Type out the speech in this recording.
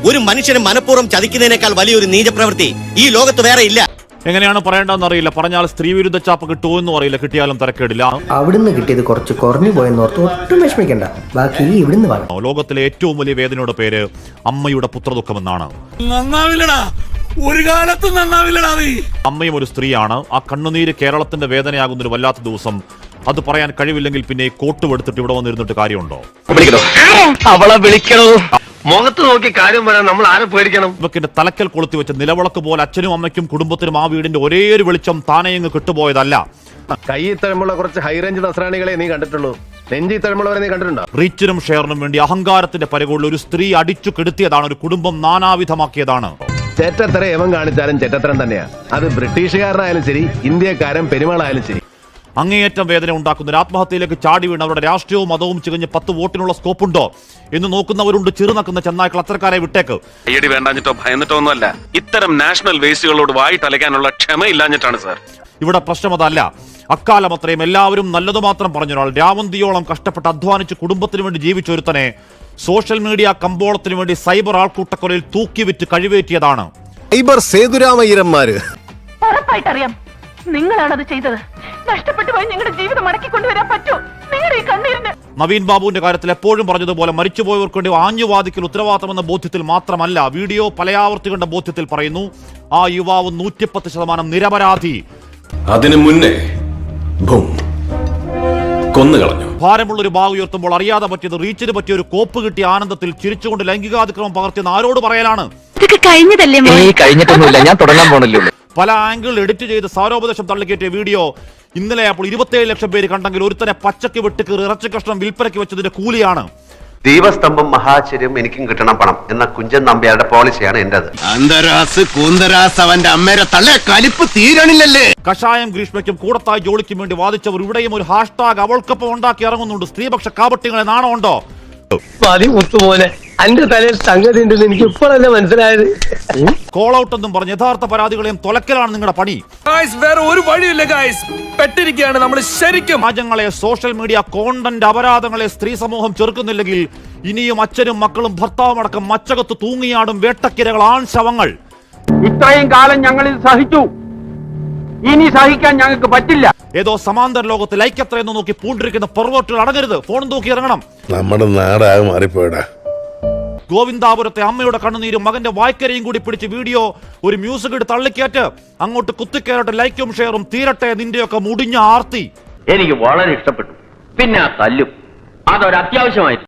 ഒരു മനുഷ്യനെ മനഃപൂർവ്വം ചതിക്കുന്നതിനേക്കാൾ വലിയൊരു നീചപ്രവൃത്തി ഈ ലോകത്ത് വേറെ ഇല്ല. എങ്ങനെയാണ് പറയേണ്ടതെന്ന് അറിയില്ല. പറഞ്ഞാൽ സ്ത്രീ വിരുദ്ധ ചാപ്പ് കിട്ടുമോ എന്നും അറിയില്ല. കിട്ടിയാലും തരക്കേടില്ല. അവിടുന്ന് കിട്ടിയത് കുറച്ച് കുറഞ്ഞു പോയെന്നോർത്ത് ഒട്ടും വിഷമിക്കണ്ട. ബാക്കി ഇവിടുന്ന് വാങ്ങാം. ലോകത്തിലെ ഏറ്റവും വലിയ വേദനയുടെ പേര് അമ്മയുടെ പുത്രദുഃഖം എന്നാണ്. ഒരു കാലത്തും നന്നാവില്ലടാ. അമ്മയും ഒരു സ്ത്രീയാണ്. ആ കണ്ണുനീര് കേരളത്തിന്റെ വേദനയാകുന്നൊരു വല്ലാത്ത ദിവസം. അത് പറയാൻ കഴിവില്ലെങ്കിൽ പിന്നെ കോട്ടുമെടുത്തിട്ട് ഇവിടെ വന്നിരുന്നിട്ട് കാര്യമുണ്ടോ? അവളെ വിളിക്കണോ? മുഖത്ത് നോക്കി കാര്യം പറയാൻ നമ്മൾ ആരെ പേടിക്കണം? ഇവക്കിന്റെ തലക്കൽ കൊളുത്തി വെച്ച നിലവിളക്ക് പോലെ അച്ഛനും അമ്മയ്ക്കും കുടുംബത്തിനും ആ വീടിന്റെ ഒരേ ഒരു വെളിച്ചം താനെയങ്ങ് കിട്ടുപോയതല്ല. കയ്യിൽ തഴമുള്ള കുറച്ച് ഹൈ റേഞ്ച് നസ്രാണികളെ നീ കണ്ടിട്ടുള്ളൂ. നെഞ്ചി തഴമുള്ളവരെ നീ കണ്ടിട്ടുണ്ടോ? റീച്ചിനും ഷെയറിനും വേണ്ടി അഹങ്കാരത്തിന്റെ പരികൊള്ള ഒരു സ്ത്രീ അടിച്ചു കെടുത്തിയതാണ്. ഒരു കുടുംബം നാനാവിധമാക്കിയതാണ്. ചെറ്റത്തര എവൻ കാണിച്ചാലും ചെറ്റത്തരം തന്നെയാ. അത് ബ്രിട്ടീഷുകാരനായാലും ശരി, ഇന്ത്യക്കാരൻ പെരുമാളായാലും ശരി. അങ്ങേയറ്റം വേദന ഉണ്ടാക്കുന്ന ഒരു ആത്മഹത്യയിലേക്ക് ചാടി വീണ് അവരുടെ രാഷ്ട്രീയവും മതവും ചികഞ്ഞ് 10 വോട്ടിനുള്ള സ്കോപ്പുണ്ടോ എന്ന് നോക്കുന്നവരുണ്ട്. ചെറുനക്കുന്ന ചെന്നായ്ക്കൾ. അത്തരക്കാരെ വിട്ടേക്ക്. കയ്യടി വേണ്ടാഞ്ഞിട്ടോ ഭയന്നിട്ടോ ഒന്നുമല്ല. ഇത്തരം നാഷണൽ വേസ്റ്റുകളോട് വായിട്ടലയ്ക്കാനുള്ള ക്ഷമയില്ലാഞ്ഞിട്ടാണ് സാർ. ഇവിടെ പ്രശ്നം അതല്ല. അക്കാലം അത്രയും എല്ലാവരും നല്ലത് മാത്രം പറഞ്ഞൊരാൾ രാവന്തിയോളം കഷ്ടപ്പെട്ട് അധ്വാനിച്ച് കുടുംബത്തിന് വേണ്ടി ജീവിച്ചൊരുത്തനെ സോഷ്യൽ മീഡിയ കമ്പോളത്തിന് വേണ്ടി സൈബർ ആൾക്കൂട്ടക്കൊലയിൽ തൂക്കിവിറ്റ് കഴിവേറ്റിയതാണ്. സൈബർ സേതുരാമയ്യരന്മാര്. ഉറപ്പായിട്ടറിയാം നിങ്ങളാണത് ചെയ്തത്. നഷ്ടപ്പെട്ടു പോയി നിങ്ങളുടെ ജീവിതം മടക്കി കൊണ്ടുവരാൻ പറ്റൂ നിങ്ങളുടെ ഈ കണ്ണീരിന്. നവീൻ ബാബുവിന്റെ കാര്യത്തിൽ എപ്പോഴും പറഞ്ഞതുപോലെ മരിച്ചുപോയവർക്ക് വേണ്ടി ആഞ്ഞുവാദിക്കൽ ഉത്തരവാദിത്തമെന്ന ബോധ്യത്തിൽ മാത്രമല്ല, വീഡിയോ പലയാവർത്തി കണ്ട ബോധ്യത്തിൽ പറയുന്നു ആ യുവാവ് 110% നിരപരാധി. അതിനു മുന്നേ കൊന്നുകളഞ്ഞു. ഭാരമുള്ളൊരു ബാഗ് ഉയർത്തുമ്പോൾ അറിയാതെ പറ്റിയത് റീച്ചിന് പറ്റിയ ഒരു കോപ്പ് കിട്ടിയ ആനന്ദത്തിൽ ചിരിച്ചുകൊണ്ട് ലൈംഗികാതിക്രമം പകർത്തിയെന്ന് ആരോട് പറയലാണ്? കഴിഞ്ഞിട്ടൊന്നുമില്ല, ഞാൻ തുടങ്ങാൻ പോണല്ലോ. പല ആംഗിൾ എഡിറ്റ് ചെയ്ത് സാരോപദേശം തള്ളിക്കയറ്റിയ വീഡിയോ ഇന്നലെ അപ്പോൾ 27 ലക്ഷം പേര് കണ്ടെങ്കിൽ ഒരുത്തനെ പച്ചക്ക് വെട്ടിക്കീറി ഇറച്ചി കഷ്ണം വിൽപ്പനയ്ക്ക് വെച്ചതിന്റെ കൂലിയാണ്. ദീപസ്തംഭം മഹാചര്യം എനിക്കും കിട്ടണം പണം എന്ന കുഞ്ചൻ നമ്പ്യാരുടെ പോളിസിയാണ് എന്റേത്. അവന്റെ അമ്മേരെ തള്ളേ കലിപ്പ് തീരണില്ലല്ലേ. കഷായം ഗ്രീഷ്മയ്ക്കും കൂടത്തായി ജോളിക്കും വേണ്ടി വാദിച്ചവർ ഇവിടെയും ഒരു ഹാഷ്ടാഗ് അവൾക്കൊപ്പം ഉണ്ടാക്കി ഇറങ്ങുന്നുണ്ട്. സ്ത്രീപക്ഷ കാപട്യങ്ങളെ നാണമുണ്ടോ? മുത്തുപോലെ അന്റെ തലയിൽ സംഗതി ഉണ്ടെന്ന് എനിക്ക് ഇപ്പോഴല്ലേ മനസ്സിലായത്. കോൾ ഔട്ട് എന്നും പറഞ്ഞ് യഥാർത്ഥ പരാതികളെയും തൊലക്കലാണ് നിങ്ങളുടെ പണി. വേറെ ഒരു വഴിയില്ല ഗായ്സ്, പെട്ടിരിക്കുകയാണ് നമ്മൾ ശരിക്കും. രാജ്യങ്ങളെ സോഷ്യൽ മീഡിയ കോണ്ടന്റ് അപരാധങ്ങളെ സ്ത്രീ സമൂഹം ചെറുക്കുന്നില്ലെങ്കിൽ ഇനിയും അച്ഛനും മക്കളും ഭർത്താവും അടക്കം മച്ചകത്ത് തൂങ്ങിയാടും വേട്ടക്കിരകൾ, ആൺ ശവങ്ങൾ. ഇത്രയും കാലം ഞങ്ങൾ ഇത് സഹിച്ചു, ഇനി സഹിക്കാൻ ഞങ്ങൾക്ക് പറ്റില്ല. ഏതോ സമാന്തര ലോകത്ത് ലൈക്കത്രയെന്ന് നോക്കി പൂണ്ടിരിക്കുന്ന പെർവേർട്ടുകൾ അടങ്ങരുത്. ഫോണും തൂക്കി ഇറങ്ങണം. നമ്മുടെ നാടാകെ മാറിപ്പോയടാ. ഗോവിന്ദാപുരത്തെ അമ്മയുടെ കണ്ണുനീരും മകന്റെ വായ്ക്കരയും കൂടി പിടിച്ച് വീഡിയോ ഒരു മ്യൂസിക് ഇട്ട് തള്ളിക്കേറ്റ് അങ്ങോട്ട് കുത്തിക്കയറട്ടെ. ലൈക്കും ഷെയറും തീരട്ടെ നിന്റെയൊക്കെ മുടിഞ്ഞ ആർത്തി. എനിക്ക് വളരെ ഇഷ്ടപ്പെട്ടു. പിന്നെ ആ തല്ലും അതൊരു അത്യാവശ്യമായിരുന്നു.